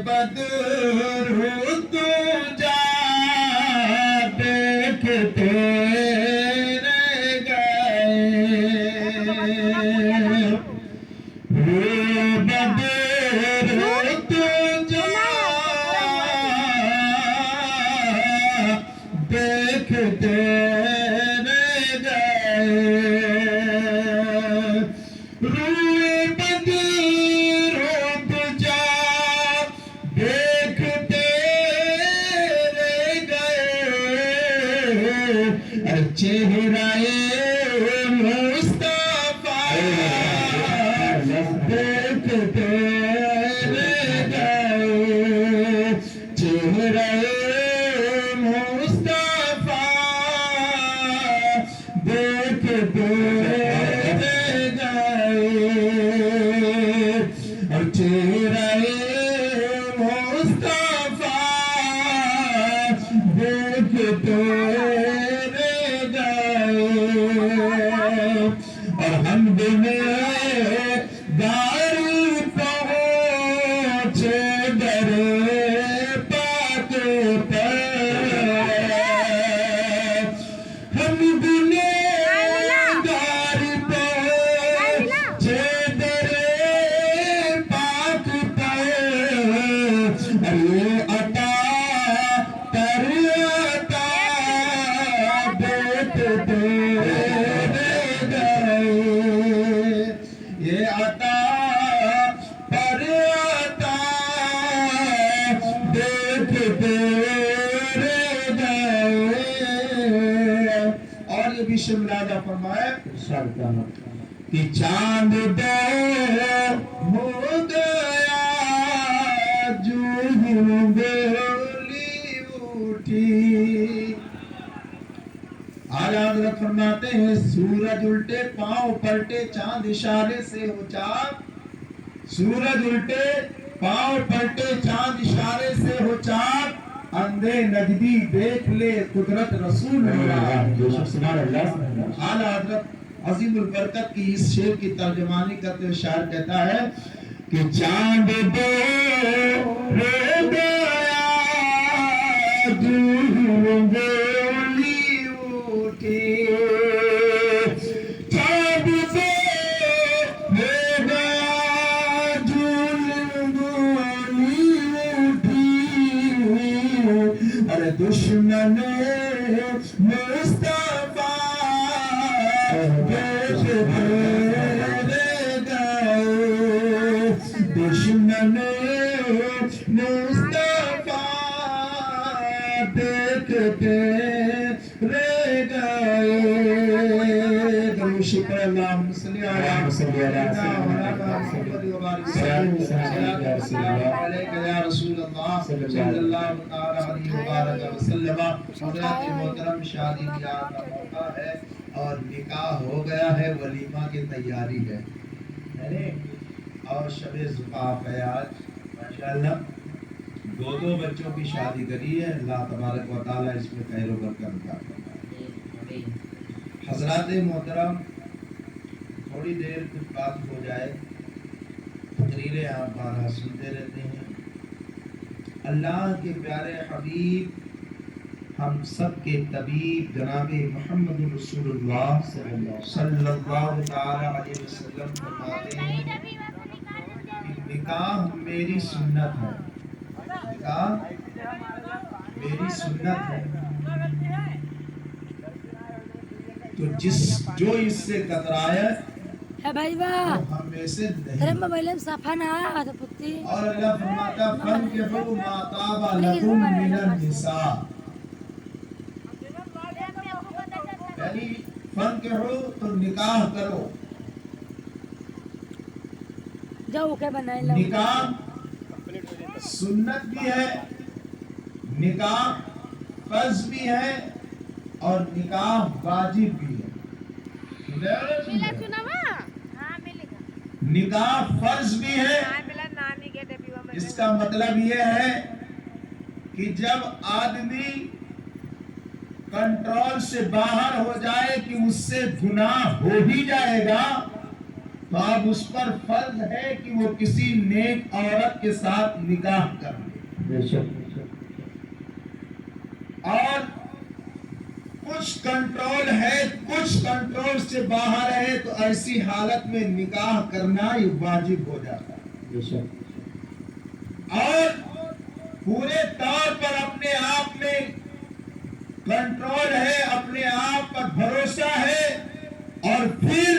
بدر تجا دیکھتے رہ گئے بدر تجا دیکھتے رہ گئے روئے بدر تجا دیکھتے رہ گئے چہرہ مصطفیٰ دیکھتے رہ گئے چہرہ مصطفیٰ دیکھتے رہ گئے اور چہرہ مصطفیٰ دیکھتے رہ گئے اور ہم گار پہنچے در پاک پر ہم گار پہنچے در پاک پر یہ عطا پر عطا دیکھتے رہ گئے یہ عطا پر عطا دیکھتے رہ گئے اور یہ بھی شملادہ فرمائے کہ چاند دو ہو گیا جو گولی اٹھی اعلیٰ حضرت فرماتے ہیں سورج الٹے پاؤں پلٹے چاند اشارے سے ہو چاک سورج الٹے پاؤں پلٹے چاند اشارے سے ہو چاک اندھے نجدی دیکھ لے قدرت رسول اللہ اعلیٰ حضرت عظیم البرکت کی اس شعر کی ترجمانی کرتے ہوئے شاعر کہتا ہے کہ چاند دو ہو گیا جو گولی اٹھی چاند دو ہو گیا جو گولی اٹھی ارے دشمن مصطفیٰ دیکھتے رہ گئے دشمن مصطفیٰ دیکھتے رہ گئے شکر اللہم صلی اللہ علیہ یا رسول اللہ صلی اللہ علیہ وسلم حضرات محترم شادی بیاہ کا موقع ہے اور نکاح ہو گیا ہے ولیمہ کی تیاری ہے اور شب زفاف ہے آج ماشاءاللہ دو بچوں کی شادی کری ہے اللہ تبارک و تعالی اس میں خیر و برکت عطا فرمائے حضرات محترم تھوڑی دیر کچھ بات ہو جائے تقریریں آپ بارہ سنتے رہتے ہیں اللہ کے پیارے حبیب ہم سب کے طبیب جناب محمد رسول اللہ صلی اللہ تعالی علیہ وسلم فرماتے ہیں کہ نکاح میری سنت ہے نکاح میری سنت ہے تو جو اس سے کترائے بھائی واہ ہم میں سے نہیں ارے موبائل میں صفحہ نہ آتا پتی اور اللہ فرماتا فَانْكِحُوا مَا طَابَ لَكُم مِّنَ النِّسَاءِ یعنی فَانْكِحُوا تو نکاح کرو جاؤ کیا بنائے لو نکاح سنت بھی ہے نکاح فرض بھی ہے اور نکاح واجب بھی ہے نکاح فرض بھی ہے اس کا مطلب یہ ہے کہ جب آدمی کنٹرول سے باہر ہو جائے کہ اس سے گناہ ہو ہی جائے گا تو اب اس پر فرض ہے کہ وہ کسی نیک عورت کے ساتھ نکاح کر لے، اور کچھ کنٹرول ہے، کچھ کنٹرول سے باہر ہے، تو ایسی حالت میں نکاح کرنا یہ واجب ہو جاتا ہے، اور پورے طور پر اپنے آپ میں کنٹرول ہے، اپنے آپ پر بھروسہ ہے، اور پھر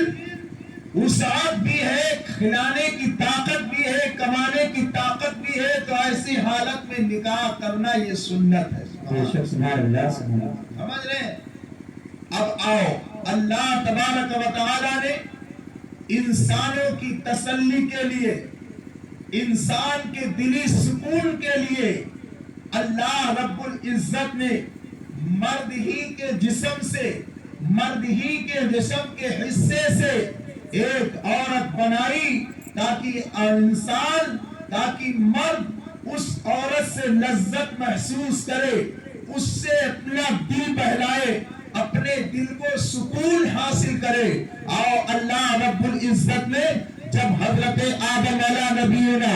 وسعت بھی ہے، کھلانے کی طاقت بھی ہے، کمانے کی طاقت بھی ہے، تو ایسی حالت میں نکاح کرنا یہ سنت ہے۔ سمجھ رہے ہیں؟ اب آؤ، اللہ تبارک و تعالی نے انسانوں کی تسلی کے لیے، انسان کے دلی سکون کے لیے، اللہ رب العزت نے مرد ہی کے جسم سے، مرد ہی کے جسم کے حصے سے ایک عورت بنائی، تاکہ مرد اس عورت سے لذت محسوس کرے، اس سے اپنا دل بہلائے، اپنے دل کو سکون حاصل کرے۔ آؤ، اللہ رب العزت نے جب حضرت آدم علیہ نبینا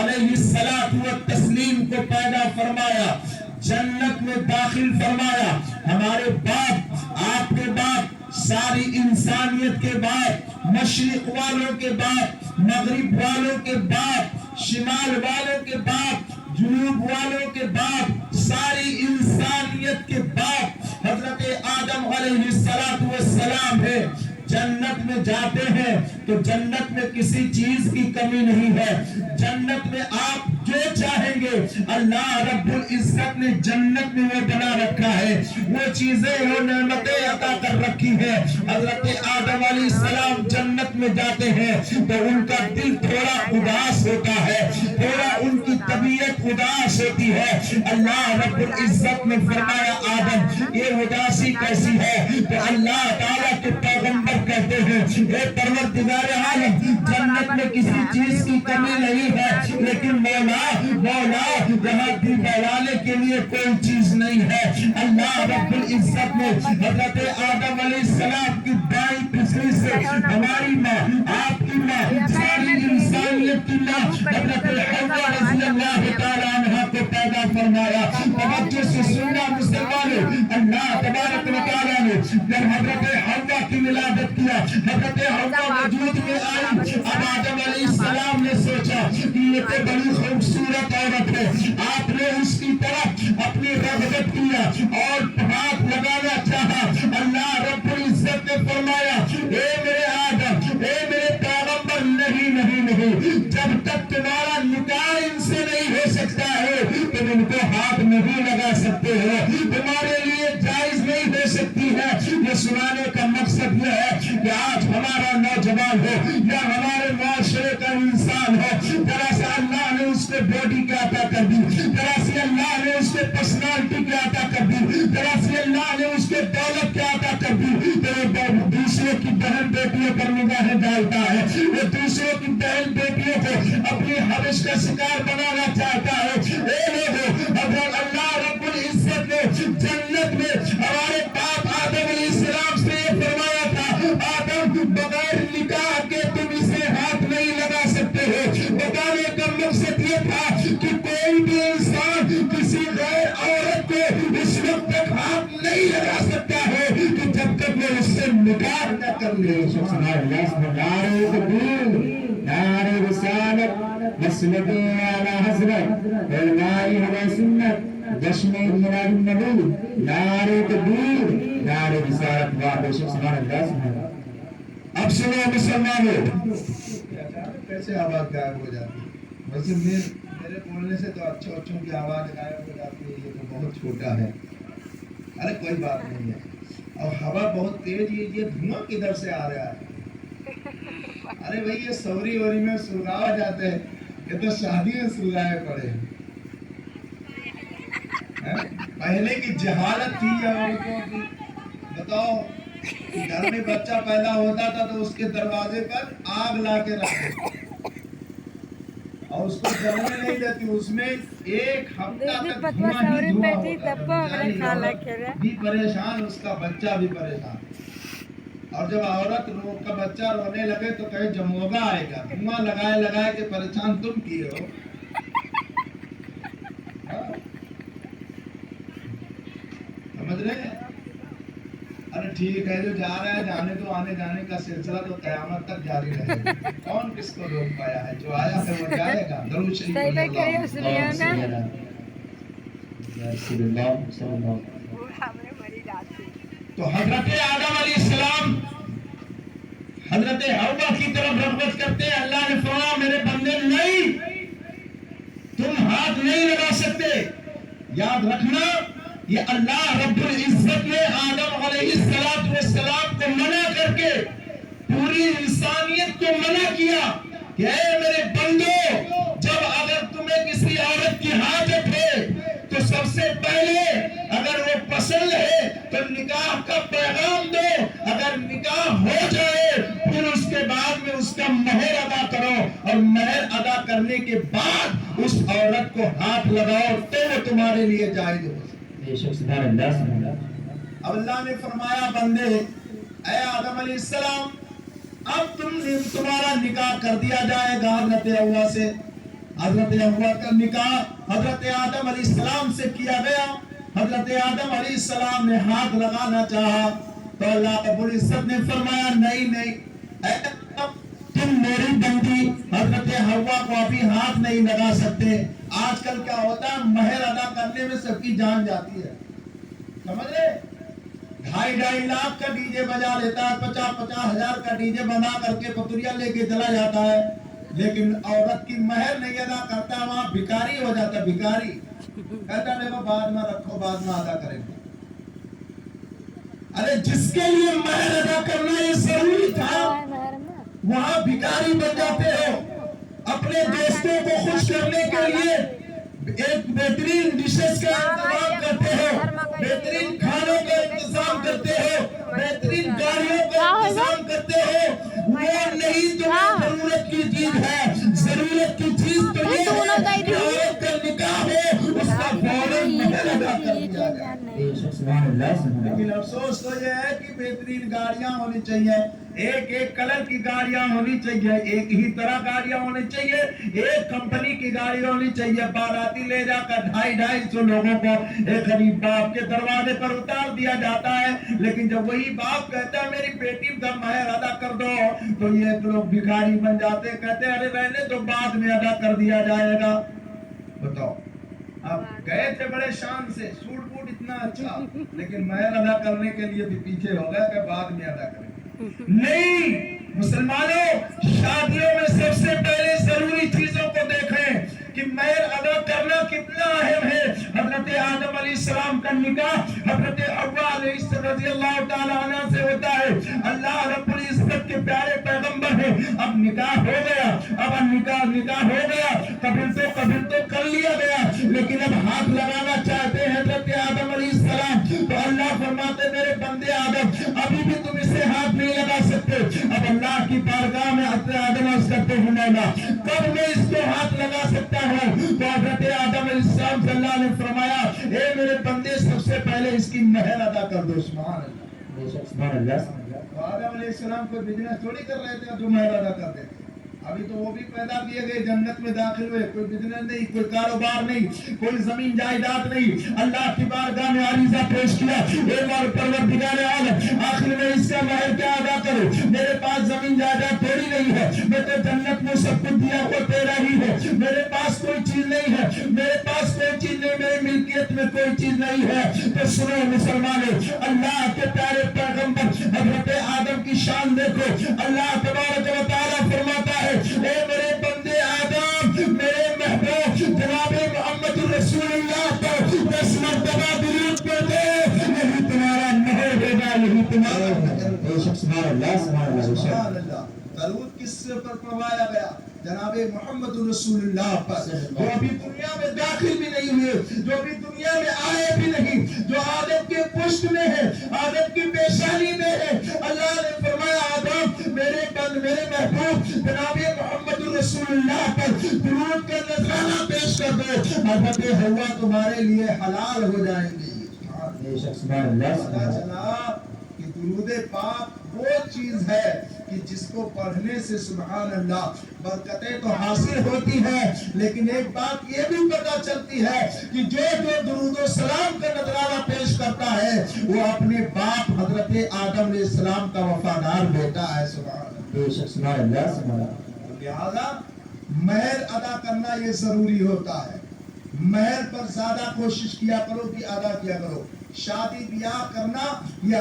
علیہ الصلوۃ والتسلیم کو پیدا فرمایا، جنت میں داخل فرمایا، ہمارے باپ، آپ کے باپ، ساری انسانیت کے باپ، مشرق والوں کے باپ، مغرب والوں کے باپ، شمال والوں کے باپ، جنوب والوں کے باپ، ساری انسانیت کے باپ حضرت آدم علیہ السلام ہے۔ جنت میں جاتے ہیں تو جنت میں کسی چیز کی کمی نہیں ہے، جنت میں آپ جو چاہیں گے اللہ رب العزت نے جنت میں وہ بنا رکھا ہے، وہ چیزیں، وہ نعمتیں عطا کر رکھی ہے۔ حضرت آدم علیہ السلام جنت میں جاتے ہیں تو ان کا دل تھوڑا اداس ہوتا ہے، تھوڑا ان کی طبیعت اداس ہوتی ہے۔ اللہ رب العزت نے فرمایا آدم یہ اداسی کیسی ہے؟ تو اللہ تعالیٰ کے پیغمبر کہتے ہیں اے پروردگار عالم، جنت میں کسی چیز کی کمی نہیں ہے، لیکن مولا یہاں دل بہلانے کے لیے کوئی چیز نہیں ہے۔ اللہ رب العزت نے حضرت آدم علیہ السلام کی دائیں پسلی سے ہماری ماں، آپ کی ماں، ساری انسانیت کی ماں حضرت حوا رضی اللہ تعالیٰ عنہ کو پیدا فرمایا۔ توجہ سے سننا مسلمانوں، اللہ تبارک و تعالیٰ نے جب حضرت حوا کی ولادت کیا، حضرت حوا وجود میں آئی، اب آدم علیہ السلام نے سوچا کہ یہ تو بڑی خوبصورت عورت ہے، آپ نے اس کی طرف اپنی رغبت کیا اور ہاتھ لگانا چاہا۔ اللہ رب العزت نے فرمایا اے میرے آدم، اے میرے پیغمبر، نہیں، جب تک تمہارا نکاح ان سے نہیں ہو سکتا ہے تم ان کو ہاتھ نہیں لگا سکتے ہو، تمہارے لیے جائز نہیں ہو سکتی ہے۔ یہ سنانے کا مقصد یہ ہے کہ آج ہمارا نوجوان ہو یا ہمارے معاشرے کا انسان ہو، ذرا سے اللہ نے اس کو باڈی کیا عطا کر دی، ذرا سے اللہ نے اس کو پرسنالٹی کیا عطا کر دی، ذرا سے اللہ نے اس کو دولت کیا عطا کر دی، تو وہ دوسروں کی بہن بیٹیوں پر نگاہیں ڈالتا ہے، وہ دوسروں کی بہن بیٹیوں کو اپنی حوث کا شکار بنانا چاہتا ہے۔ اے لوگوں، اگر اللہ رب العزت نے جنت میں ہمارے باپ آدم علیہ السلام سے یہ فرمایا تھا آدم بغیر نکاح کے تم اسے ہاتھ نہیں لگا سکتے ہو، بتانے کا مقصد یہ تھا کہ کوئی بھی انسان کسی غیر عورت کو اس وقت تک ہاتھ نہیں لگا سکتا ہے کہ جب تک وہ اس سے نکاح نہ کر لے۔ نعرہ رسالت مسلک اعلی حضرت علماء و سنت جشن میلاد النبی، نعرہ تکبیر، نعرہ رسالت واحد سبحان اللہ سبحان اللہ۔ اب سنو مسلمانوں، کیسے آواز غائب ہو جاتی ہے؟ ویسے میرے بولنے سے تو اچھوں کی آواز غائب ہو جاتی ہے، یہ تو بہت چھوٹا ہے۔ ارے کوئی بات نہیں ہے، اور ہوا بہت تیز، یہ دھواں کدھر سے آ رہا ہے؟ ارے بھائی یہ سوری وری میں سلگاوا جاتے ہیں، یہ تو شادی میں سلگائے پڑے ہیں۔ پہلے کی جہالت تھی عورتوں کی، بتاؤ گھر میں بچہ پیدا ہوتا تھا تو اس کے دروازے پر آگ لا کے رکھتے اور اس کو جلنے نہیں دیتی، اس میں ایک ہفتہ تک دھواں ہی دھواں ہوتا، بھی پریشان، اس کا بچہ بھی پریشان۔ بھی پریشان، اس کا بچہ بھی پریشان۔ اور جب عورت کا بچہ رونے لگے تو کہیں جموگا آئے گا، دھواں لگائے لگائے کے پریشان تم کیے ہو. سمجھ رہے ہیں؟ ارے ٹھیک ہے، جو جا رہا ہے جانے تو، آنے جانے کا سلسلہ تو قیامت تک جاری رہے گا. کون کس کو روک پایا ہے؟ جو آیا ہے وہ جائے گا. درود شریف صحیح پڑھیے. بات کریے سلیانہ. رسول اللہ صلی اللہ. تو حضرت آدم علیہ السلام حضرت حوا کی طرف رغبت کرتے ہیں. اللہ نے فرمایا میرے بندے نہیں، تم ہاتھ نہیں لگا سکتے. یاد رکھنا یہ اللہ رب العزت نے آدم علیہ السلام کو منع کر کے پوری انسانیت کو منع کیا کہ اے میرے بندو، جب اگر تمہیں کسی عورت کی حاجت ہے تو سب سے پہلے اگر وہ پسند ہے تو نکاح کا پیغام دو. اگر نکاح ہو جائے پھر اس کے بعد میں اس کا مہر ادا کرو، اور مہر ادا کرنے کے بعد اس عورت کو ہاتھ لگاؤ تو وہ تمہارے لیے جائز ہو. بے شک سبحان اللہ سبحان اللہ. اب اللہ نے فرمایا بندے اے آدم علیہ السلام، اب تمہارا نکاح کر دیا جائے گا حضرت حوا سے. حضرت حوا کا نکاح حضرت آدم علیہ السلام سے کیا گیا. حضرت آدم علیہ السلام نے ہاتھ لگانا چاہا تو اللہ رب العزت نے فرمایا نہیں نہیں، اے تم میری بندی حضرت حوا کو ابھی ہاتھ نہیں لگا سکتے. آج کل کیا ہوتا ہے، مہر ادا کرنے میں سب کی جان جاتی ہے. سمجھ رہے؟ 2.5 لاکھ کا ڈی جے بجا لیتا ہے، 50 ہزار کا ڈی جے بنا کر کے پتوریاں لے کے چلا جاتا ہے، لیکن عورت کی مہر نہیں ادا کرتا، وہاں بھکاری ہو جاتا ہے. بھکاری کہتا دیکھو بعد میں رکھو، بعد میں ادا کریں گے. ارے جس کے لیے مہر ادا کرنا یہ ضروری تھا وہاں بھکاری بن جاتے ہو. اپنے دوستوں کو خوش کرنے کے لیے ایک بہترین ڈشز کا انتظام کرتے ہو، بہترین کھانوں کا انتظام کرتے ہو، بہترین گاڑیوں کا انتظام کرتے ہو. وہ نہیں تمہیں ضرورت کی چیز ہے. ضرورت کی چیز تو یہ ہے کہ عورت کا نکاح ہو، اس کا فوراً مہر ادا کر دیا جائے. بے شک سبحان اللہ سبحان اللہ. لیکن افسوس تو یہ ہے کہ بہترین گاڑیاں ہونی چاہیے، ایک کلر کی گاڑیاں ہونی چاہیے، ایک ہی طرح گاڑیاں ہونی چاہیے، ایک کمپنی کی گاڑی ہونی چاہیے. باراتی لے جا کر 250 لوگوں کو ایک غریب باپ کے دروازے پر اتار دیا جاتا ہے. لیکن جب وہی باپ کہتا ہے میری بیٹی کا مہر ادا کر دو تو یہ لوگ بھکاری بن جاتے، کہتے ہیں ارے رہنے تو بعد میں ادا کر دیا جائے گا. بتاؤ، اب گئے تھے بڑے شان سے، سوٹ بوٹ اتنا اچھا، لیکن مہر ادا کرنے کے لیے بھی پیچھے ہو گیا کہ بعد میں ادا کریں. نہیں مسلمانوں، شادیوں میں سب سے پہلے ضروری چیزوں کو دیکھیں کہ مہر ادا کرنا کتنا اہم ہے. حضرت آدم علیہ السلام کا نکاح حضرت حوا علیہ السلام رضی اللہ تعالی عنہ سے ہوتا ہے. اللہ رب العزت کے پیارے پیغمبر ہیں. اب نکاح ہو گیا، اب نکاح ہو گیا، قبول تو کر لیا گیا، لیکن اب ہاتھ لگانا چاہتے ہیں حضرت آدم علیہ السلام. تو اللہ فرماتے میرے بندے آدم ابھی بھی تم اسے ہاتھ نہیں لگا سکتے. اب اللہ کی بارگاہ میں حضرت آدم عرض کرتے ہیں مولا کب میں اس کو ہاتھ لگا سکتا ہوں؟ تو حضرت آدم علیہ السلام صلی اللہ نے فرمایا اے میرے بندے سب سے پہلے اس کی مہر ادا کر دو. سبحان اللہ. بے شک سبحان اللہ سبحان اللہ. تو آدم علیہ السلام کوئی بزنس تھوڑی کر رہے تھے جو مہر ادا کر دیتے. ابھی تو وہ بھی پیدا کیے گئے، جنت میں داخل ہوئے، کوئی بزنس نہیں، کوئی کاروبار نہیں، کوئی زمین جائیداد نہیں. اللہ کی بارگاہ میں عریضہ پیش کیا اے پروردگار عالم آخر میں اس کا مہر کیا ادا کروں؟ میرے پاس زمین جائیداد تھوڑی نہیں ہے، میں تو جنت میں سب کچھ دیا ہوا تیرا ہی ہے. میرے پاس کوئی چیز نہیں ہے، میرے پاس کوئی چیز نہیں، میری ملکیت میں کوئی چیز نہیں ہے. تو سنو مسلمانوں، اللہ کے پیارے پیغمبر حضرت آدم کی شان دیکھو. اللہ تبارک و تعالی فرماتا ہے اے میرے بندے آدم، میرے محبوب جناب محمد رسول اللہ پر 10 مرتبہ درود پڑھتے، یہی تمہارا مہر ہوگا، یہی تمہارا. بے شک سبحان اللہ سبحان اللہ. سبحان اللہ. درود کس پر پڑھوایا گیا؟ جناب محمد رسول اللہ پر، جو ابھی دنیا میں داخل بھی نہیں ہوئے، جو ابھی دنیا میں آئے بھی نہیں، جو آدم کے پشت میں ہے، آدم کی پیشانی میں ہے. اللہ نے فرمایا آدم میرے بند، میرے محبوب جناب محمد رسول اللہ پر درود کا نذرانہ پیش کر دو، حضرت حوا تمہارے لیے حلال ہو جائیں گے. بے شک سبحان اللہ سبحان پتا اللہ. چلا کہ درود پاک وہ چیز ہے کہ جس کو پڑھنے سے سبحان اللہ برکتیں تو حاصل ہوتی ہیں، لیکن ایک بات یہ بھی پتہ چلتی ہے کہ جو درود و سلام کا نذرانہ پیش کرتا ہے وہ اپنے باپ حضرت آدم علیہ السلام کا وفادار بیٹا ہے، سبحان اللہ۔ بے شک سبحان اللہ سبحان اللہ۔ لہذا مہر ادا کرنا یہ ضروری ہوتا ہے، مہر پر زیادہ کوشش کیا کرو کہ ادا کیا کرو۔ شادی بیاہ کرنا یہ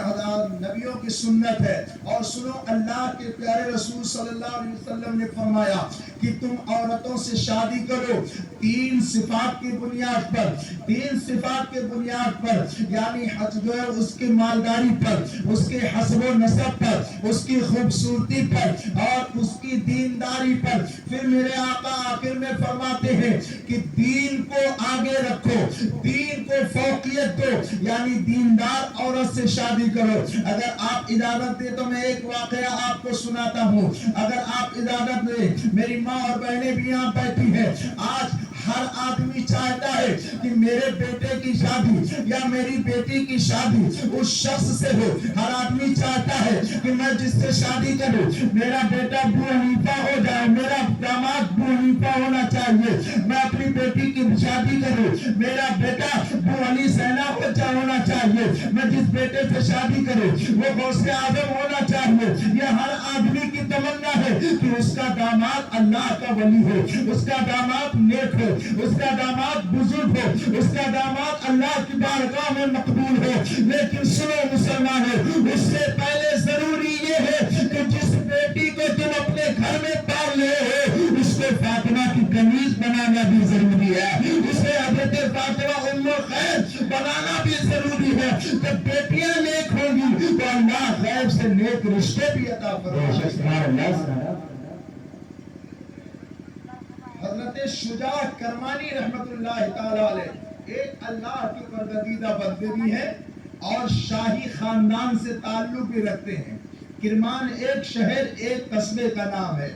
نبیوں کی سنت ہے، اور سنو اللہ کے پیارے رسول صلی اللہ علیہ وسلم نے فرمایا کہ تم عورتوں سے شادی کرو تین صفات کی بنیاد پر، تین صفات کے بنیاد پر، یعنی جو ہے اس کی مالداری پر، اس کے حسب و نسب پر، اس کی خوبصورتی پر اور اس کی دینداری پر۔ پھر میرے آقا آخر میں فرماتے ہیں کہ دین کو آگے رکھو، دین کو فوقیت دو، یعنی دیندار عورت سے شادی کرو۔ اگر آپ اجازت دے تو میں ایک واقعہ آپ کو سناتا ہوں، اگر آپ اجازت دے۔ میری ماں اور بہنیں بھی یہاں بیٹھی ہیں۔ آج ہر آدمی چاہتا ہے کہ میرے بیٹے کی شادی یا میری بیٹی کی شادی اس شخص سے ہو۔ ہر آدمی چاہتا ہے کہ میں جس سے شادی کروں میرا بیٹا ابو حنیفہ ہو جائے، میرا داماد ابو حنیفہ ہونا چاہیے۔ میں اپنی بیٹی کی شادی کروں میرا بیٹا ابو علی سینا ہونا چاہیے۔ میں جس بیٹے سے شادی کروں وہ غوث اعظم ہونا چاہیے۔ یہ ہر آدمی کی تمنا ہے کہ اس کا داماد اللہ کا ولی ہو، اس کا داماد نیک ہو، اس کا داماد بزرگ ہو، اس کا داماد اللہ کی بارگاہ میں مقبول ہو۔ لیکن سنو مسلمانوں، اس سے پہلے ضروری یہ ہے کہ جس بیٹی کو تم اپنے گھر میں پال رہے ہو اس کو فاطمہ کی قمیض بنانا بھی ضروری ہے، اسے حضرت فاطمہ ام الخیر بنانا بھی ضروری ہے۔ جب بیٹیاں نیک ہوں گی تو اللہ غیب سے نیک رشتے بھی عطا بے شک سبحان اللہ سبحان اللہ۔ حضرت شجاع کرمانی رحمت اللہ تعالی علیہ ایک اللہ کی پسندیدہ بندے بھی ہیں اور شاہی خاندان سے تعلق بھی رکھتے ہیں۔ کرمان ایک شہر ایک قصبے کا نام ہے۔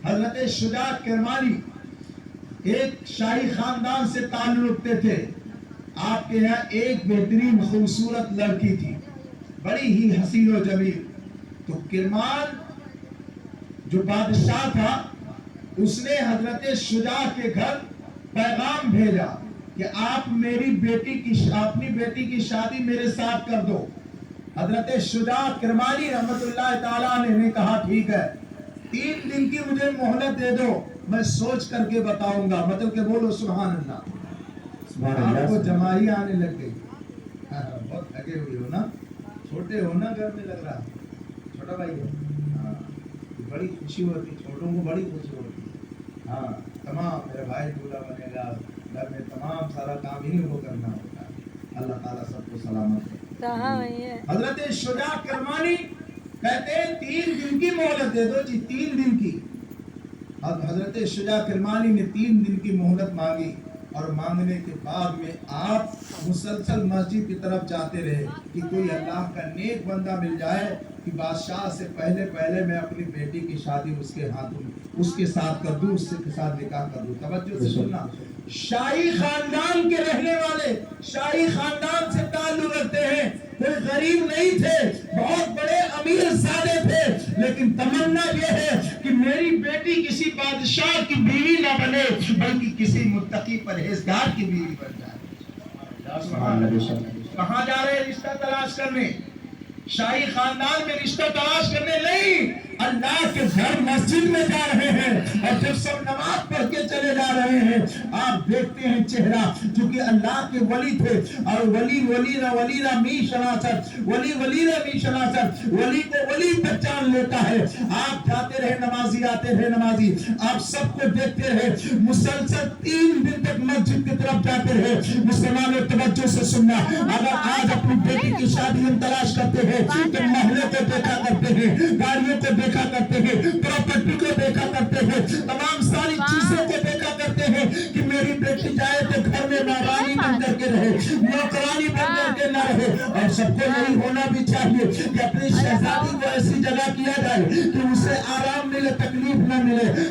حضرت شجاع کرمانی ایک شاہی خاندان سے تعلق رکھتے تھے۔ آپ کے یہاں ایک بہترین خوبصورت لڑکی تھی، بڑی ہی حسین و جمیل۔ تو کرمان جو بادشاہ تھا اس نے حضرت شجاع کے گھر پیغام بھیجا کہ آپ میری اپنی بیٹی کی شادی میرے ساتھ کر دو۔ حضرت شجاع کرمانی رحمت اللہ تعالیٰ نے کہا ٹھیک ہے، 3 دن کی مجھے مہلت دے دو، میں سوچ کر کے بتاؤں گا۔ مطلب کہ بولو سبحان اللہ۔ آپ کو جمائی آنے لگ گئی، بہت تھکے ہوئے ہو نا، چھوٹے ہو نا، گھر میں لگ رہا چھوٹا بھائی ہو، بڑی خوشی ہوتی، چھوٹوں کو بڑی خوشی ہوتی۔ ہاں تمام میرے بھائی دولہا بنے گا، گھر میں تمام سارا کام ہی کو کرنا ہوتا ہے۔ اللہ تعالیٰ سب کو سلامت ہے۔ حضرت شجاع کرمانی کہتے ہیں 3 دن کی مہلت دے دو جی، 3 دن کی۔ حضرت شجاع کرمانی نے 3 دن کی مہلت مانگی، اور مانگنے کے بعد میں آپ مسلسل مسجد کی طرف جاتے رہے کہ کوئی اللہ کا نیک بندہ مل جائے کہ بادشاہ سے پہلے میں اپنی بیٹی کی شادی اس کے ساتھ کر دوں، اس کے ساتھ نکاح کر دوں۔ توجہ سے سننا، شاہی خاندان کے رہنے والے، شاہی خاندان سے تعلق رکھتے ہیں، کوئی غریب نہیں تھے، بہت بڑے امیر زادے تھے، لیکن تمنا یہ ہے کہ میری بیٹی کسی بادشاہ کی بیوی نہ بنے بلکہ کسی متقی پرہیزگار کی بیوی بن جائے۔ کہاں جا رہے رشتہ تلاش کرنے؟ شاہی خاندان میں رشتہ تلاش کرنے نہیں، اللہ کے گھر مسجد میں جا رہے ہیں، اور جب سب نماز پڑھ کے چلے جا رہے ہیں آپ دیکھتے ہیں چہرہ، چونکہ اللہ کے ولی تھے، اور ولی نہ می شناسر، ولی نہ می شناسر، ولی کو ولی پہچان لیتا ہے۔ آپ جاتے رہے نمازی، آتے رہے نمازی، آپ سب کو دیکھتے رہے، مسلسل 3 دن تک مسجد کی طرف جاتے رہے۔ مسلمانوں توجہ سے سننا، اگر آج اپنی بیٹی کی شادی ہم تلاش کرتے ہیں تو محلے کو دیکھا کرتے ہیں، گاڑیوں کو دیکھا کرتے ہیں، پراپرٹی کو دیکھا کرتے ہیں، تمام ساری چیزوں کو دیکھا کرتے ہیں کہ میری بیٹی جائے تو گھر میں نورانی بن کر کے رہے، نوکرانی بن کر کے نہ رہے۔ اور سب کو یہی ہونا بھی چاہیے کہ اپنی شہزادی کو ایسی جگہ کیا جائے کہ اسے آرام ملے، تکلیف نہ ملے۔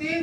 3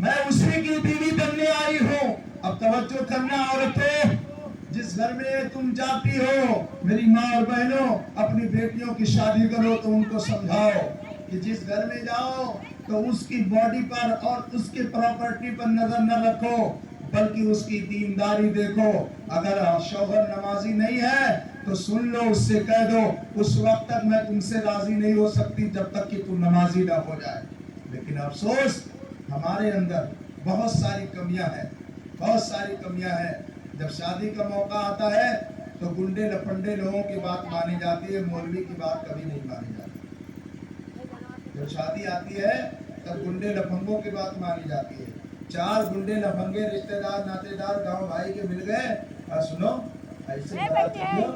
میں اسی کی بیوی بننے آئی ہوں. اب توجہ کرنا عورتیں، جس گھر میں تم جاتی ہو، میری ماں اور بہنوں، اپنی بیٹیوں کی شادی کرو تو ان کو سمجھاؤ کہ جس گھر میں جاؤ تو اس کی باڈی پر اور اس کے پراپرٹی پر نظر نہ رکھو، بلکہ اس کی دینداری دیکھو. اگر شوہر نمازی نہیں ہے تو سن لو، اس سے کہہ دو اس وقت تک میں تم سے راضی نہیں ہو سکتی جب تک کہ تم نمازی نہ ہو جائے. لیکن افسوس ہمارے اندر بہت ساری کمیاں ہیں، بہت ساری کمیاں ہیں. جب شادی کا موقع آتا ہے تو گنڈے لپنڈے لوگوں کی بات مانی جاتی ہے، مولوی کی بات کبھی نہیں مانی جاتی. جب شادی آتی ہے تب گنڈے لفنگوں کی بات مانی جاتی ہے. 4 گنڈے لفنگے رشتہ دار ناتے دار گاؤں بھائی کے مل گئے اور سنو ایسے بات کیوں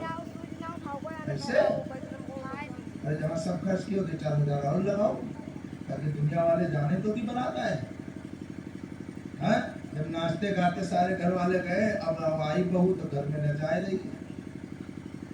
ایسے ارے جہاں سب خرچ کیوں 4,000 اور لگاؤ تاکہ دنیا والے جانے تو کی بناتا ہے. جب ناچتے گاتے سارے گھر والے گئے، اب آئی بہو تو گھر میں نچائے رہی.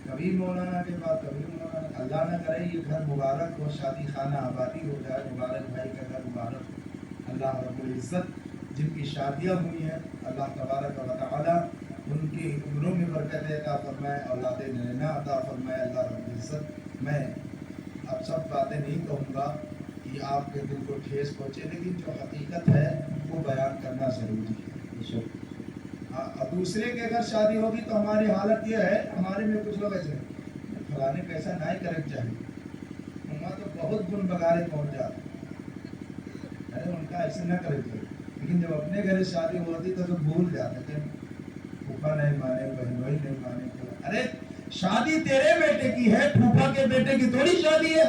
کبھی مولانا کے بعد کبھی مولانا. اللہ نہ کرے یہ گھر مبارک ہو، شادی خانہ آبادی ہو جائے. مبارک بھائی کا گھر مبارک. اللہ رب العزت جن کی شادیاں ہوئی ہیں اللہ تبارک و تعالی ان کی عمروں میں برکت عطا فرمائے، اولاد نعمہ عطا فرمائے. اللہ رب العزت میں اب سب باتیں نہیں کہوں گا کہ آپ کے دل کو ٹھیس پہنچے، لیکن جو حقیقت ہے وہ بیان کرنا ضروری ہے. دوسرے کے اگر شادی ہوگی تو ہماری حالت یہ ہے، ہمارے میں کچھ لوگ ایسے فلانے کیسا نہیں کرنا چاہیے، وہاں تو بہت گن بگاڑے پہنچ جاتے ہیں. ارے ان کا ایسے نہ کرے چاہیے، لیکن جب اپنے گھر شادی ہوتی تو بھول جاتے کہ پھوپھا نہیں مانے، بہنوئی نہیں مانے. ارے شادی تیرے بیٹے کی ہے، پھوپھا کے بیٹے کی تھوڑی شادی ہے.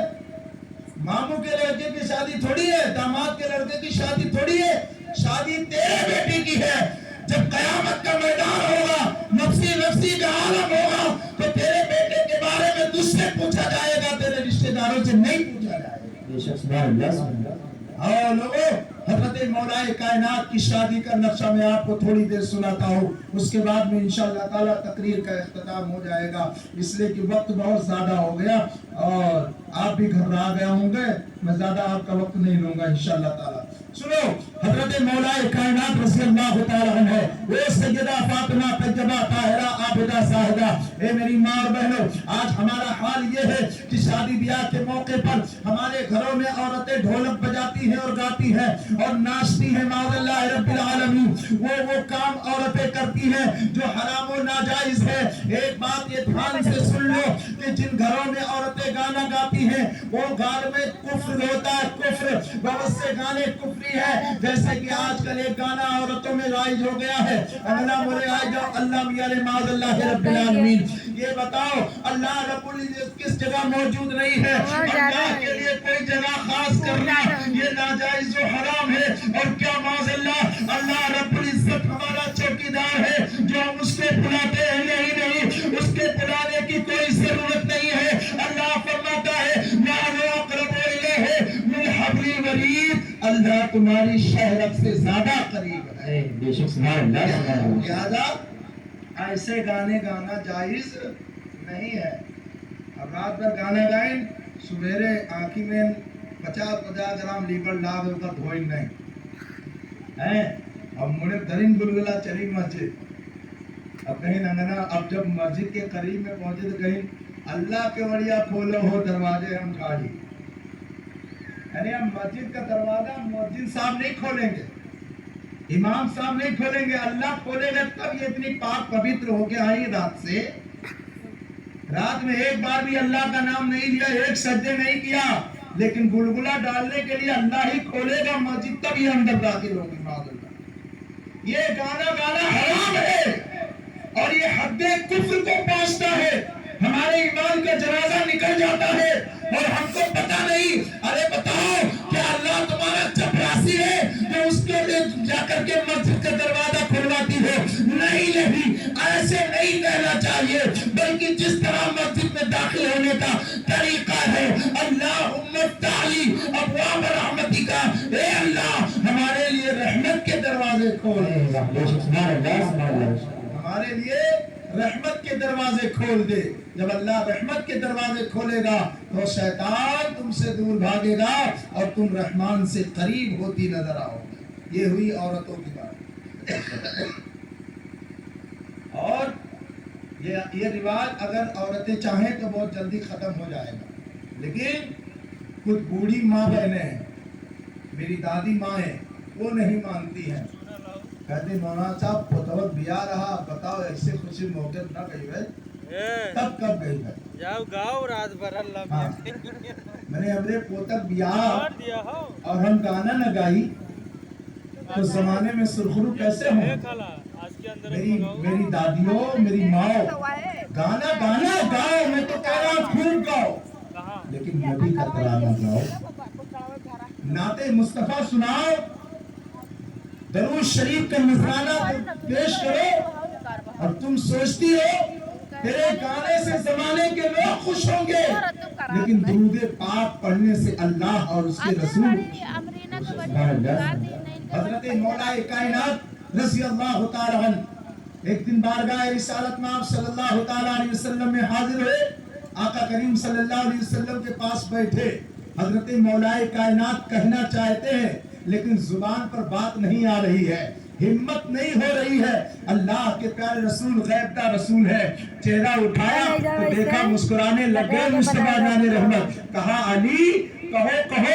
ماموں کے لڑکے کی شادی تھوڑی ہے، داماد کے لڑکے کی شادی تھوڑی ہے. شادی تیرے بیٹے کی ہے. جب قیامت کا میدان ہوگا، نفسی نفسی کا عالم ہوگا تو تیرے بیٹے کے بارے میں تجھ سے پوچھا جائے گا، تیرے رشتہ داروں سے نہیں پوچھا جائے گا. بے شک سبحان اللہ سبحان اللہ. اور لوگوں حضرت مولا کائنات کی شادی کا نقشہ میں آپ کو تھوڑی دیر سناتا ہوں، اس کے بعد میں انشاءاللہ تعالیٰ تقریر کا اختتام ہو جائے گا، اس لیے کہ وقت بہت زیادہ ہو گیا اور آپ بھی گھبرا گئے ہوں گے. میں زیادہ آپ کا وقت نہیں لوں گا انشاءاللہ تعالیٰ. سنو، حضرت مولا کائنات رضی اللہ تعالیٰ عنہ، وہ سیدہ فاطمہ طیبہ طاہرہ عابدہ زاہدہ. اے میری ماں اور بہنوں، آج ہمارا حال یہ ہے کہ شادی بیاہ کے موقع پر ہمارے گھروں میں عورتیں ڈھولک بجاتی ہیں اور گاتی ہیں اور ناچتی ہیں. معاذ اللہ رب العالمین، وہ کام عورتیں کرتی ہیں جو حرام و ناجائز ہے. ایک بات یہ دھیان سے سن لو کہ جن گھروں میں عورتیں گانا گاتی ہیں وہ گھر میں کفر ہوتا ہے. کفر بہت سے گانے کفری ہے، جیسے کہ آج کل ایک گانا عورتوں میں رائج ہو گیا ہے، اگلا مرے آئے جاؤ اللہ میاں معاذ اللہ رب العالمین. یہ بتاؤ اللہ رب العزت کس جگہ موجود نہیں ہے؟ اللہ کے لیے کوئی جگہ خاص کرنا یہ ناجائز و حرام ہے. اور کیا معاذ اللہ اللہ رب العزت ہمارا چوکیدار ہے جو ہم اس کو بلاتے ہیں؟ نہیں، اس کے بلانے کی کوئی ضرورت نہیں ہے. اللہ فرماتا ہے نحن اقرب الیہ من حبل الورید، اللہ تمہاری شہرت سے زیادہ قریب ہے. بے شک سبحان اللہ سبحان اللہ. لہذا ایسے گانے گانا جائز نہیں ہے. اب رات بھر گانا گائیں، سویرے آنکھی میں 50 گرام لیور لا دے کر دھوئی نہیں ہیں. اب مڑے درین گلگلا چلی مسجد. اب کہیں نگنا، اب جب مسجد کے قریب میں پہنچے تو کہیں اللہ کے وڑیا کھولو ہو دروازے ہم کھاڑی. یعنی ہم مسجد کا دروازہ مؤذن صاحب نہیں کھولیں گے، امام صاحب نہیں کھولیں گے، اللہ کھولے گا تب. یہ اتنی پاک پوتر ہو کے آئی رات سے، رات میں ایک بار بھی اللہ کا نام نہیں لیا، ایک سجدے نہیں کیا، لیکن گلگلا ڈالنے کے لیے اللہ ہی کھولے گا مسجد تب یہ اندر داخل ہوگی. معاذ اللہ. یہ گانا حرام ہے اور یہ حد کفر کو پہنچتا ہے. ہمارے ایمان کا جنازہ نکل جاتا ہے اور ہم کو پتہ نہیں. ارے بتاؤ کیا اللہ تمہارا چپراسی ہے جو اس کے لیے جا کر کے مسجد کا دروازہ کھلواتی ہو؟ نہیں، ایسے نہیں کہنا چاہیے، بلکہ جس طرح مسجد میں داخل ہونے کا طریقہ ہے، اللہم افتح لی ابواب رحمتک، اے اللہ ہمارے لیے رحمت کے دروازے کھول. بے شک سبحان اللہ سبحان اللہ. ہمارے لیے رحمت کے دروازے کھول دے. جب اللہ رحمت کے دروازے کھولے گا تو شیطان تم سے دور بھاگے گا اور تم رحمان سے قریب ہوتی نظر آؤ گے. یہ ہوئی عورتوں کی بات. اور یہ رواج اگر عورتیں چاہیں تو بہت جلدی ختم ہو جائے گا. لیکن کچھ بوڑھی ماں بہنیں ہیں, میری دادی ماں ہیں, وہ نہیں مانتی ہیں. کہتے مولانا صاحب پتوت بیا رہا, بتاؤ ایسے خوشی موقع نہ گئی ہے, تب کب گئی ہے؟ جاؤ گاؤ رات بھر اللہ ہاں, میں نے ہمارے پوتک بیا اور ہم گانا نہ گائی تو زمانے میں سرخرو کیسے ہوں؟ میری دادیوں, میری ماں, گانا گانا گاؤ, میں تو کہہ رہا ہوں خوب گاؤ, لیکن نبی کا ترانہ گاؤ, نعت مصطفیٰ سناؤ, درود شریف کا نذرانہ پیش کرو. اور تم سوچتی ہو تیرے گانے سے زمانے کے لوگ خوش ہوں گے, لیکن درود پاک پڑھنے سے اللہ اور اس کے رسول. حضرت مولا کائنات رضی اللہ تعالی عنہ ایک دن بارگاہ رسالت میں آپ صلی اللہ تعالی علیہ وسلم میں حاضر ہوئے. آقا کریم صلی اللہ علیہ وسلم کے پاس بیٹھے. حضرت مولا کائنات کہنا چاہتے ہیں لیکن زبان پر بات نہیں آ رہی ہے, ہمت نہیں ہو رہی ہے. اللہ کے پیارے رسول غیب کا رسول ہے, چہرہ اٹھایا تو دیکھا مسکرانے لگے مصطفیٰ جان رحمت. کہا علی کہو تم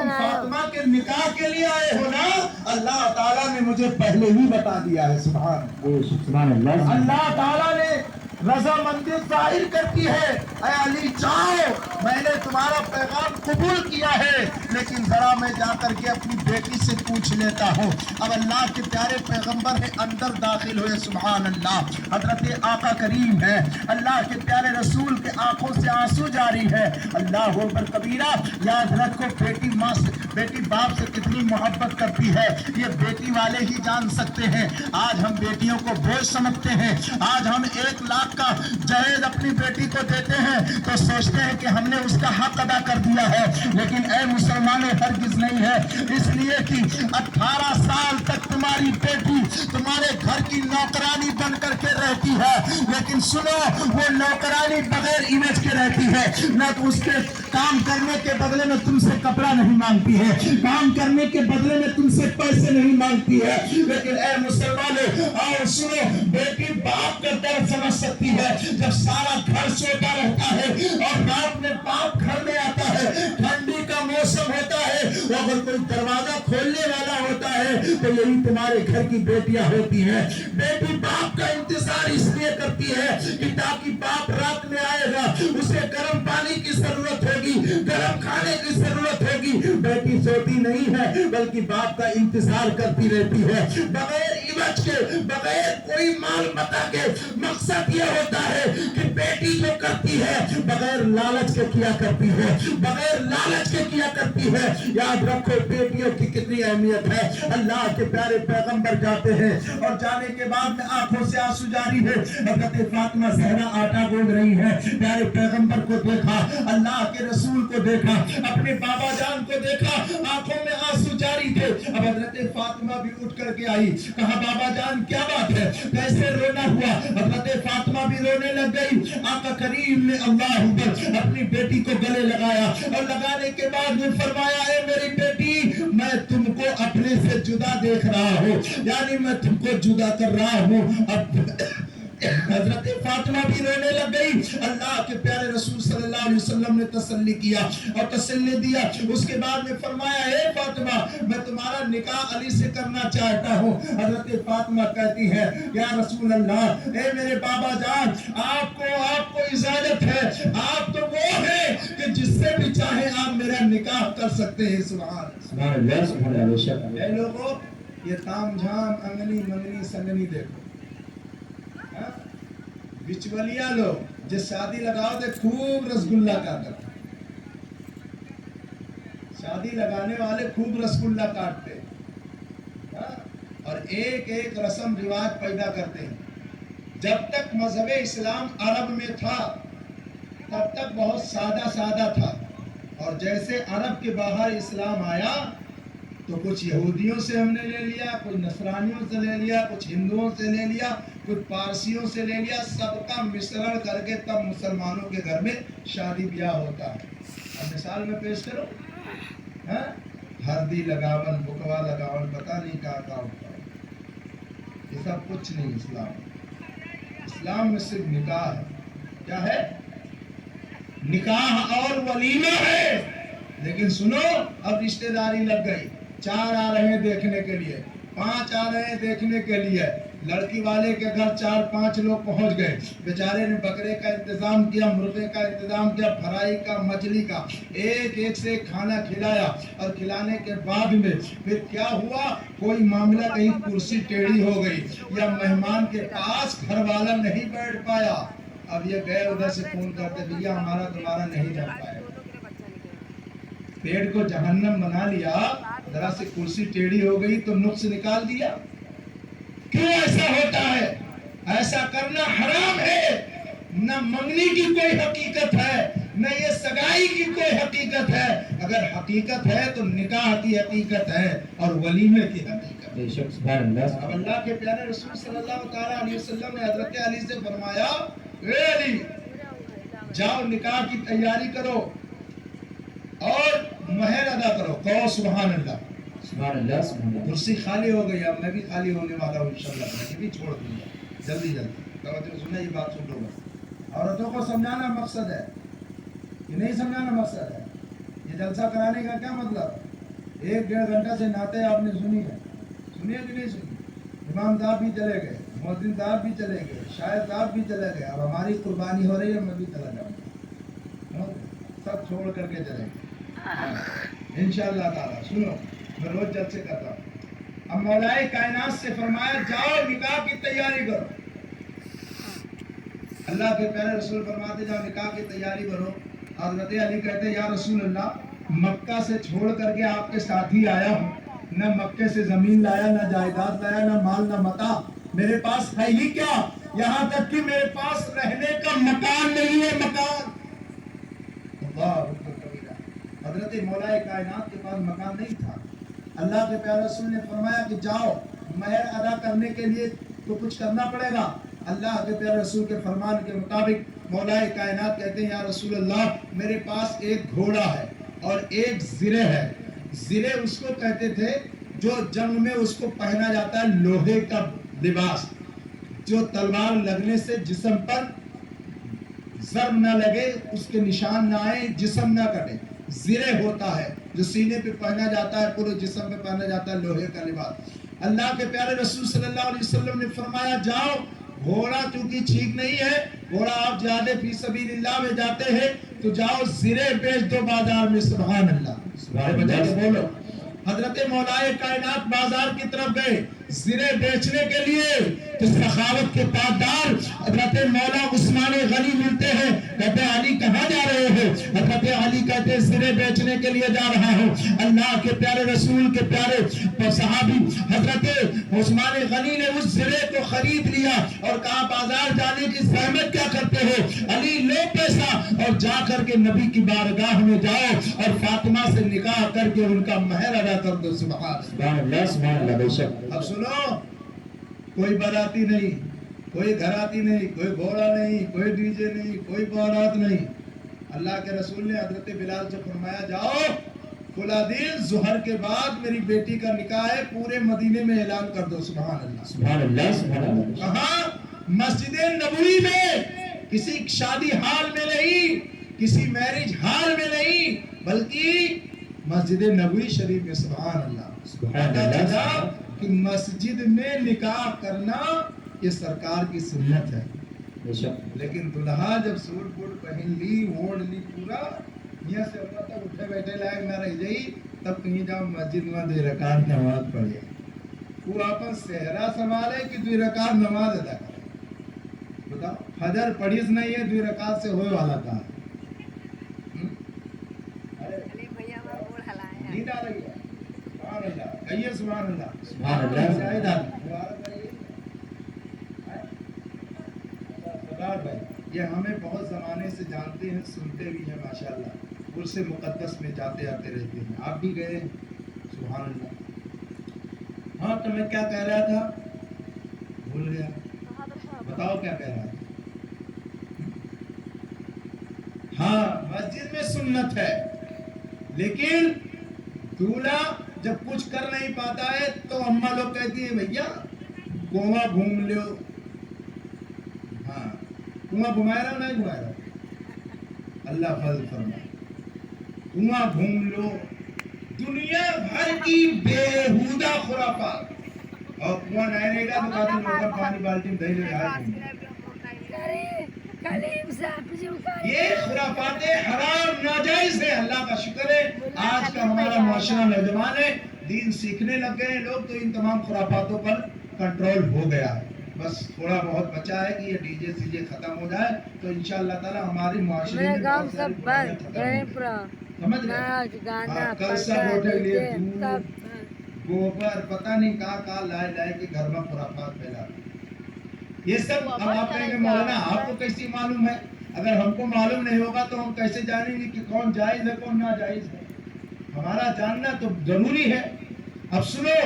فاطمہ کے نکاح کے لیے آئے ہو نا؟ اللہ تعالیٰ نے مجھے پہلے ہی بتا دیا ہے. سبحان اللہ. اللہ تعالیٰ نے رضامندی ظاہر کرتی ہے. اے علی جاؤ, میں نے تمہارا پیغام قبول کیا ہے, لیکن ذرا میں جا کر کے اپنی بیٹی سے پوچھ لیتا ہوں. اب اللہ کے پیارے پیغمبر ہے, اندر داخل ہوئے. سبحان اللہ. حضرت آقا کریم ہے, اللہ کے پیارے رسول کے آنکھوں سے آنسو جاری ہے. اللہ اکبر کبیرہ. یاد رکھو بیٹی ماں سے, بیٹی باپ سے کتنی محبت کرتی ہے یہ بیٹی والے ہی جان سکتے ہیں. آج ہم بیٹیوں کو بوجھ سمجھتے ہیں. آج ہم 1 لاکھ کا جہیز اپنی بیٹی کو دیتے ہیں تو سوچتے ہیں کہ ہم نے اس کا حق ادا کر دیا ہے, لیکن اے مسلمانوں ہرگز نہیں ہے. اس لیے کہ 18 سال تک تمہاری بیٹی تمہارے گھر کی نوکرانی بن کر کے رہتی ہے, لیکن سنو وہ نوکرانی بغیر امیج کے رہتی ہے. نہ تو اس کے کام کرنے کے بدلے میں تم سے کپڑا نہیں مانگتی ہے, کام کرنے کے بدلے میں تم سے پیسے نہیں مانگتی ہے, لیکن اے مسلمانوں آؤ سنو, بیٹی باپ کا درد سمجھ سکتی ہے. جب سارا گھر سوتا رہتا ہے اور رات میں باپ گھر میں آتا ہے, ٹھنڈی کا موسم ہوتا ہے, اگر کوئی دروازہ کھولنے والا ہوتا ہے تو یہی تمہارے گھر کی بیٹیاں ہوتی ہیں. بیٹی باپ کا انتظار اس لیے کرتی ہے کہ تاکہ باپ رات میں آئے گا, اسے گرم پانی کی ضرورت ہوگی, گرم کھانے کی ضرورت ہوگی. بیٹی سوتی نہیں ہے بلکہ باپ کا انتظار کرتی رہتی ہے, بغیر عوض کے, بغیر کوئی مال متا کے. مقصد یہ ہوتا ہے کہ بیٹی جو کرتی ہے بغیر لالچ کے کیا کرتی ہے, بغیر لالچ کے کیا کرتی ہے. یاد رکھو بیٹیوں کی کتنی اہمیت ہے. اللہ کے پیارے پیغمبر جاتے ہیں اور جانے کے بعد میں آنکھوں سے آنسو جاری ہے. حضرت فاطمہ زہرا آٹا گوندھ رہی ہے, پیارے پیغمبر کو دیکھا, اللہ کے رسول کو دیکھا, اپنے بابا جان کو دیکھا, آنکھوں میں آنسو جاری تھے. اب حضرت فاطمہ بھی اٹھ کر کے آئی, کہا بابا جان کیا بات ہے, کیسے رونا ہوا؟ حضرت فاطمہ بھی رونے لگ گئی. آقا کریم نے اللہ اکبر اپنی بیٹی کو گلے لگایا اور لگانے کے بعد میں فرمایا, اے میری بیٹی میں تم کو اپنے سے جدا دیکھ رہا ہوں, یعنی میں تم کو جدا کر رہا ہوں. اب حضرت فاطمہ بھی رونے لگ گئی. اللہ کے پیارے رسول صلی اللہ علیہ وسلم نے تسلی کیا اور تسلی دیا. اس کے بعد میں فرمایا, اے فاطمہ میں تمہارا نکاح علی سے کرنا چاہتا ہوں. حضرت فاطمہ کہتی ہے, یا رسول اللہ, اے میرے بابا جان, آپ کو اجازت ہے, آپ تو وہ ہیں کہ جس سے بھی چاہے آپ میرا نکاح کر سکتے ہیں. سبحان اللہ. اے لوگوں, یہ تام جھام انگنی منگنی سنگنی دیکھو, بچولیا لوگ جو شادی لگاؤ دے خوب رسگلہ کاٹتے, شادی لگانے والے خوب رسگلہ کاٹتے اور ایک ایک رسم رواج پیدا کرتے ہیں. جب تک مذہب اسلام عرب میں تھا تب تک بہت سادہ تھا, اور جیسے عرب کے باہر اسلام آیا تو کچھ یہودیوں سے ہم نے لے لیا, کچھ نصرانیوں سے لے لیا, کچھ ہندوؤں سے لے لیا, کچھ پارسیوں سے لے لیا، سب کا مشرن کر کے تب مسلمانوں کے گھر میں شادی بیاہ ہوتا ہے۔ اب مثال میں پیش کرو، ہلدی لگاون، بکوا لگاون، پتہ نہیں کہاں ہوتا ہے، یہ سب کچھ نہیں اسلام میں صرف نکاح ہے۔ کیا ہے؟ نکاح اور ولیمہ ہے۔ لیکن سنو، اب رشتہ داری لگ گئی، 4 آ رہے ہیں دیکھنے کے لیے، 5 آ رہے ہیں دیکھنے کے لیے، لڑکی والے کے گھر 4-5 لوگ پہنچ گئے، بیچارے نے بکرے کا انتظام کیا، مرغے کا انتظام کیا، فرائی کا، مچھلی کا، ایک سے ایک کھانا کھلایا، اور کھلانے کے بعد میں پھر کیا ہوا، کوئی معاملہ کہیں کرسی ٹیڑھی ہو گئی، یا مہمان کے پاس گھر والا نہیں بیٹھ پایا، اب یہ گئے ادھر سے فون کرتے، بھیا ہمارا تمہارا نہیں جا پایا، پیٹ کو جہنم بنا لیا، ذرا سے کرسی ٹیڑھی ہو گئی تو نقص نکال دیا۔ کیوں ایسا ہوتا ہے؟ ایسا کرنا حرام ہے۔ نہ منگنی کی کوئی حقیقت ہے، نہ یہ سگائی کی کوئی حقیقت ہے۔ اگر حقیقت ہے تو نکاح کی حقیقت ہے اور ولیمے کی حقیقت ہے۔ اب اللہ کے پیارے رسول صلی اللہ علیہ وسلم نے حضرت علی سے فرمایا، اے علی، جاؤ نکاح کی تیاری کرو اور مہر ادا کرو۔ کہو سبحان اللہ۔ سبحان اللہ، سبحان اللہ۔ کرسی خالی ہو گئی، اب میں بھی خالی ہونے والا ہوں انشاءاللہ، میں بھی چھوڑ دوں گا جلدی توجہ سنیں، یہ بات سن لو بس۔ عورتوں کو سمجھانا مقصد ہے، یہ نہیں سمجھانا مقصد ہے۔ یہ جلسہ کرانے کا کیا مطلب؟ 1-1.5 گھنٹہ سے نعتیں آپ نے سنی ہے کہ نہیں سنی؟ امام صاحب بھی چلے گئے، مؤذن صاحب بھی چلے گئے، شاعر صاحب بھی چلے گئے، اب ہماری قربانی ہو رہی ہے، میں بھی چلا جاؤں گا، سب چھوڑ کر کے چلے گئے انشاءاللہ تعالیٰ۔ سنو، میں روز جلسے کرتا ہوں۔ اب مولائے کائنات سے فرمایا، جاؤ نکاح کی تیاری کرو۔ اللہ کے پیارے رسول فرماتے، جاؤ نکاح کی تیاری کرو۔ حضرت علی کہتے، یا رسول اللہ، مکہ سے چھوڑ کر کے آپ کے ساتھ ہی آیا ہوں، نہ مکے سے زمین لایا، نہ جائیداد لایا، نہ مال، نہ متاع، میرے پاس ہے ہی کیا، یہاں تک کہ میرے پاس رہنے کا مکان نہیں ہے، مکان۔ حضرت مولا کائنات کے پاس مکان نہیں تھا۔ اللہ کے پیارے رسول نے فرمایا کہ جاؤ، مہر ادا کرنے کے لیے تو کچھ کرنا پڑے گا۔ اللہ کے پیارے رسول کے فرمان کے مطابق مولا کائنات کہتے ہیں، یا رسول اللہ، میرے پاس ایک گھوڑا ہے اور ایک زرے ہے۔ زرے اس کو کہتے تھے جو جنگ میں اس کو پہنا جاتا ہے، لوہے کا لباس، جو تلوار لگنے سے جسم پر ضرب نہ لگے، اس کے نشان نہ آئے، جسم نہ کٹے۔ زرے ہوتا ہے جو سینے پہ پہنا جاتا ہے، پورے جسم پہ پہنا جاتا ہے، لوہے کا لباس۔ اللہ کے پیارے رسول صلی اللہ علیہ وسلم نے فرمایا، جاؤ، گھوڑا چونکہ ٹھیک نہیں ہے، گھوڑا آپ جہاد فی سبیل اللہ میں جاتے ہیں تو جاؤ زرے بیچ دو بازار میں۔ سبحان اللہ، بولو۔ حضرت مولا کائنات بازار کی طرف گئے زرے بیچنے کے لیے، تو سخاوت کے پاسدار حضرت مولا عثمان غنی ملتے ہیں، کہتے ہیں علی کہاں جا رہے ہو؟ حضرت علی کہتے ہیں زرے بیچنے کے لیے جا رہا ہوں۔ اللہ کے پیارے رسول کے پیارے صحابی حضرت عثمان غنی نے اس زرے کو خرید لیا اور کہا بازار جانے کی زحمت کیا کرتے ہو؟ علی لو پیسہ اور جا کر کے نبی کی بارگاہ میں جاؤ اور فاطمہ سے نکاح کر کے ان کا مہر ادا کر دو۔ سبحان اللہ، سبحان اللہ، بے شک۔ اب سنو، کوئی باراتی نہیں، کوئی گھراتی نہیں، کوئی گھوڑا نہیں، کوئی ڈی جے نہیں، کوئی بارات نہیں۔ اللہ کے رسول نے حضرت بلال سے فرمایا، جاؤ فلاں دن ظہر کے بعد میری بیٹی کا نکاح ہے، پورے مدینے میں اعلان کر دو۔ سبحان اللہ، سبحان اللہ، سبحان اللہ۔ کہاں؟ مسجد نبوی میں، کسی شادی ہال میں نہیں، کسی میرج ہال میں نہیں، بلکہ مسجد نبوی شریف میں۔ سبحان اللہ، سبحان اللہ۔ کہ مسجد میں نکاح کرنا یہ سرکار کی سنت ہے۔ بے شک۔ لیکن دلہا جب سوٹ بوٹ پہن لی، اوڑھ لی پورا، یہاں سے اللہ تک اٹھے بیٹھے لائق نہ رہ جائی، تب کہیں جاؤ مسجد میں 2 رکعت نماز پڑھے، وہ آپن صحرا سنبھالے کہ 2 رکعت نماز ادا کرے۔ بتاؤ، فجر پڑھیس نہیں ہے، 2 رکعت سے ہوئے والا کہا۔ نیند آ رہی ہے؟ سبحان اللہ، کہیے سبحان اللہ، سبحان اللہ۔ سردار بھائی، یہ ہمیں بہت زمانے سے جانتے ہیں، سنتے بھی ہیں ماشاءاللہ، عرس مقدس میں جاتے آتے رہتے ہیں، آپ بھی گئے؟ سبحان اللہ۔ ہاں، تو میں کیا کہہ رہا تھا، بھول گیا۔ بتاؤ کیا کہہ رہا ہے؟ ہاں مسجد میں سنت ہے، لیکن دولہا جب کچھ کر نہیں پاتا ہے تو اماں لوگ کہتی ہے بھیا کنواں گھوم لو. ہاں کنواں گھمائے رہا نہیں گھمائے رہا؟ اللہ فضل فرمائے. کنواں گھوم لو، دنیا بھر کی بےہودہ خرافات. اور کنواں نہیں رہے گا تو کہتے ہیں لوگا پانی بالٹی میں دہی لے جائے. کلیم صاحب جو یہ خرافاتیں حرام ناجائز ہے. اللہ کا شکر ہے آج کا ہمارا معاشرہ نوجوان ہے، دین سیکھنے لگ گئے ہیں لوگ، تو ان تمام خرافاتوں پر کنٹرول ہو گیا ہے. بس تھوڑا بہت بچا ہے کہ یہ ڈی جے سی جے ختم ہو جائے تو انشاءاللہ تعالی ہماری معاشرے میرے میں گاؤں بہت سب ساری برائیاں بند ختم رہے ہو پورا گئی. سمجھ گئے؟ ناچ گانا کل سب پردہ ہوٹل لیے ڈیجے دودھ سب گوبر پتہ نہیں کہاں لائے لائے کے گھر میں خرافات پھیلا. یہ سب اب آپ کہیں گے مولانا آپ کو کیسی معلوم ہے؟ اگر ہم کو معلوم نہیں ہوگا تو ہم کیسے جانیں گے کہ کون جائز ہے کون ناجائز ہے؟ ہمارا جاننا تو ضروری ہے. اب سنو،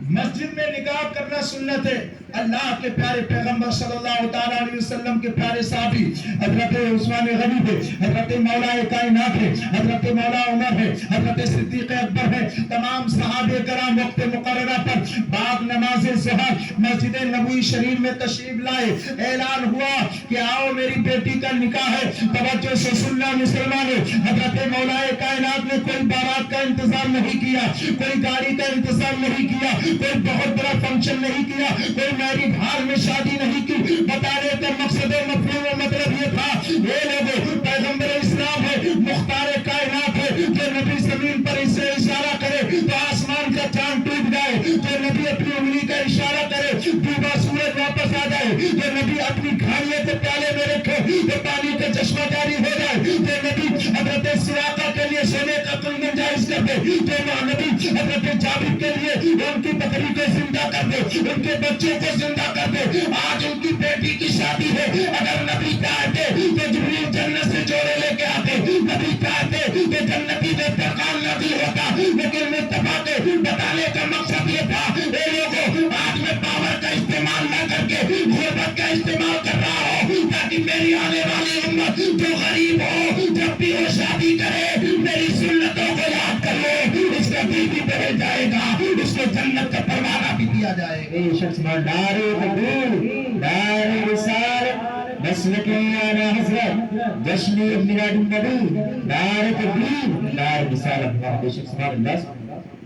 مسجد میں نکاح کرنا سنت ہے. اللہ کے پیارے پیغمبر صلی اللہ تعالی علیہ وسلم کے پیارے صحابی حضرت عثمان غنی ہے، حضرت مولا کائنات ہے، حضرت مولا عمر ہے، حضرت صدیق اکبر ہے، تمام صحابہ کرام وقت مقررہ پر بعد نماز ظہر مسجد نبوی شریف میں تشریف لائے. اعلان ہوا کہ آؤ میری بیٹی کا نکاح ہے. توجہ سے سننا مسلمانوں، حضرت مولا کائنات نے کوئی بارات کا انتظام نہیں کیا، کوئی گاڑی کا انتظام نہیں کیا، کوئی بہت بڑا فنکشن نہیں کیا، کوئی میرج ہال میں شادی نہیں کی. بتانے کا مقصد و مفہوم و مطلب یہ تھا یہ لوگوں پیغمبر اسلام ہے، مختار کائنات ہے، جو نبی زمین پر اسے اشارہ کرے تو آسمان کا چاند ٹوٹ جائے، جو نبی اپنی انگلی کا اشارہ کرے ڈوبا سورج واپس آ جائے، جو نبی اپنی گھاڑیے کے پیالے میں رکھے تو پانی کا چشمہ جاری ہو جائے، جو نبی حضرت سراقہ کے لیے سونے کا کنگن جائز کر دے، جو نبی حضرت جابر کے لیے ان کی بکری کو زندہ کر دے، ان کے بچوں کو زندہ کر دے. آج ان کی بیٹی کی شادی ہے. اگر نبی چاہتے تو جبریل جنت سے جوڑے لے کے آتے، نبی چاہتے تو جنتی میں پیغام نازل ہوتا، لیکن مصطفیٰ کے بتانے کا مقصد یہ تھا اے لوگوں آج میں پاور کا استعمال نہ کر کے غربت کا استعمال کر رہا ہوں تاکہ میری آنے والی امت جو غریب ہو جب بھی وہ شادی کرے میری سنتوں کو یاد کر لے، اس کا دل بھی بدل جائے گا، اس کو جنت کا پروانہ بھی دیا جائے گا. اے شخص دار تکبیر دار رسالت مسلک اعلی حضرت جشن میلاد النبی دار تکبیر دار رسالت. اے شخص اللہ.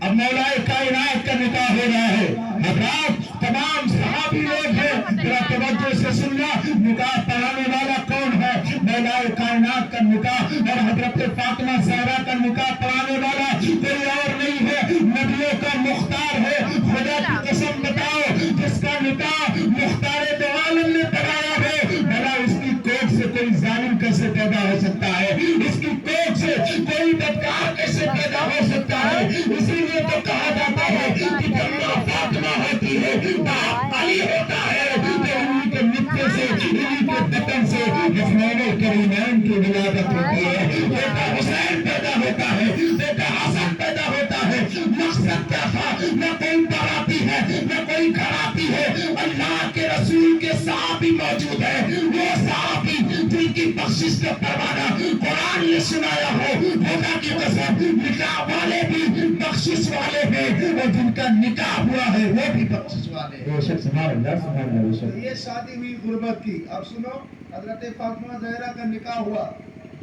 اب مولا کائنات کا نکاح ہو رہا ہے. حضرات تمام صحابی لوگ ہیں، ذرا توجہ سے سننا. نکاح پڑھانے والا کون ہے؟ مولا کائنات کا نکاح اور حضرت فاطمہ زہرا کا نکاح پڑھانے والا کوئی اور نہیں ہے، نبیوں کا مختار ہے. خدا کی قسم بتاؤ جس کا نکاح مختار دو عالم نے پڑھایا ہے، بھلا اس کی کوکھ سے کوئی ظالم کیسے پیدا ہو سکتا ہے؟ اس کی کوکھ سے کوئی بدکار کیسے پیدا ہو سکتا ہے؟ اسی لیے تو کہا جاتا ہے کہ جب ماں فاطمہ ہوتی ہے باپ علی ہوتا ہے، تو انہی کے نطفے سے انہی کے بطن سے حسنین کریمین کی ولادت ہوتی ہے. بیٹا حسین پیدا ہوتا ہے، بیٹا حسن پیدا ہوتا ہے. مقصد کیا تھا؟ نہ کوئی براتی ہے نہ کوئی گھراتی ہے، اللہ کے رسول کے صحابی موجود ہے. وہ صحابی جن کی بخشش کا پروانہ قرآن نے سنایا ہو، خدا کی قسم نکاح والے بھی بخشش والے ہیں اور جن کا نکاح ہوا ہے وہ بھی بخشش والے ہیں. اے شخص اللہ. یہ شادی ہوئی غربت کی. اب سنو، حضرت فاطمہ زہرا کا نکاح ہوا،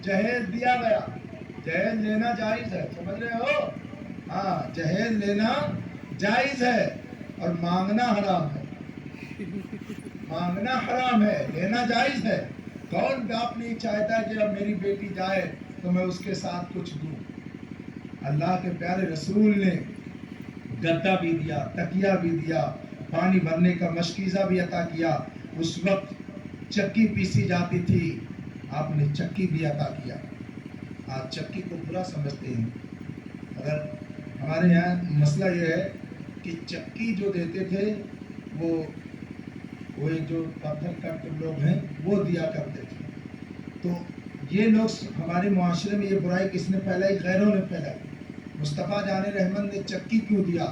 جہیز دیا گیا. جہیز لینا جائز ہے، سمجھ رہے ہو؟ ہاں جہیز لینا جائز ہے اور مانگنا حرام ہے. مانگنا حرام ہے، لینا جائز ہے. کون باپ نہیں چاہتا کہ اب میری بیٹی جائے تو میں اس کے ساتھ کچھ دوں. اللہ کے پیارے رسول نے گدا بھی دیا، تکیہ بھی دیا، پانی بھرنے کا مشکیزہ بھی عطا کیا. اس وقت چکی پیسی جاتی تھی، آپ نے چکی بھی عطا کیا. آج چکی کو برا سمجھتے ہیں. اگر ہمارے یہاں مسئلہ یہ ہے کہ چکی جو دیتے تھے وہ جو پتھر کٹ لوگ ہیں وہ دیا کرتے تھے. تو یہ لوگ ہمارے معاشرے میں یہ برائی کس نے پھیلائی؟ غیروں نے پھیلائی. مصطفیٰ جان رحمت نے چکی کیوں دیا؟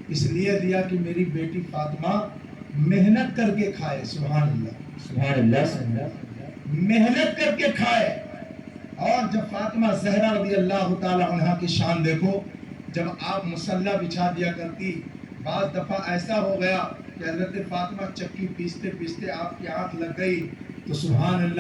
اس لیے دیا کہ میری بیٹی فاطمہ محنت کر کے کھائے. سبحان اللہ, سبحان اللہ. محنت کر کے کھائے. اور جب فاطمہ زہرا رضی اللہ تعالی عنہ کی شان دیکھو, جب آپ مصلی بچھا دیا کرتی, بعض دفعہ ایسا ہو گیا کہ حضرت فاطمہ چکی پیستے پیستے آپ کی آنکھ لگ گئی, تو سبحان اللہ